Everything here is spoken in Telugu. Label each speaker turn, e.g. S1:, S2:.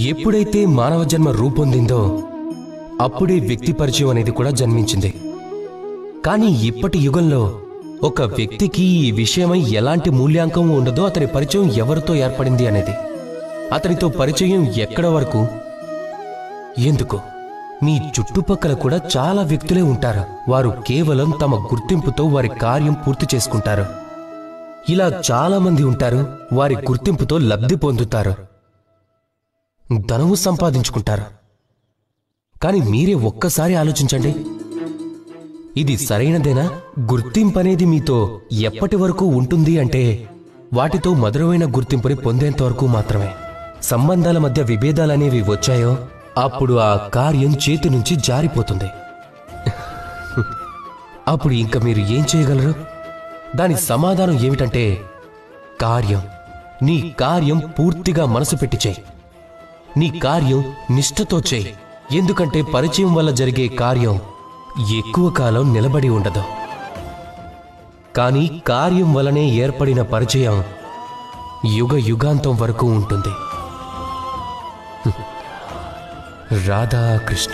S1: ఎప్పుడైతే మానవ జన్మ రూపొందిందో అప్పుడే వ్యక్తి పరిచయం అనేది కూడా జన్మించింది. కానీ ఇప్పటి యుగంలో ఒక వ్యక్తికి ఈ విషయమై ఎలాంటి మూల్యాంకం ఉండదో అతని పరిచయం ఎవరితో ఏర్పడింది అనేది. అతనితో పరిచయం ఎక్కడ వరకు, ఎందుకు? మీ చుట్టుపక్కల కూడా చాలా వ్యక్తులే ఉంటారు. వారు కేవలం తమ గుర్తింపుతో వారి కార్యం పూర్తి చేసుకుంటారు. ఇలా చాలా మంది ఉంటారు. వారి గుర్తింపుతో లబ్ధి పొందుతారు, ధనము సంపాదించుకుంటారు. కానీ మీరే ఒక్కసారి ఆలోచించండి, ఇది సరైనదేనా? గుర్తింపనేది మీతో ఎప్పటి వరకు ఉంటుంది అంటే వాటితో మధురమైన గుర్తింపుని పొందేంత వరకు మాత్రమే. సంబంధాల మధ్య విభేదాలనేవి వచ్చాయో అప్పుడు ఆ కార్యం చేతి నుంచి జారిపోతుంది. అప్పుడు ఇంకా మీరు ఏం చేయగలరు? దాని సమాధానం ఏమిటంటే నీ కార్యం పూర్తిగా మనసు పెట్టి చేయి. నీ కార్యం నిష్ఠతో చేయి. ఎందుకంటే పరిచయం వల్ల జరిగే కార్యం ఎక్కువ కాలం నిలబడి ఉండదు. కానీ కార్యం వలనే ఏర్పడిన పరిచయం యుగ యుగాంతం వరకు ఉంటుంది. రాధాకృష్ణ.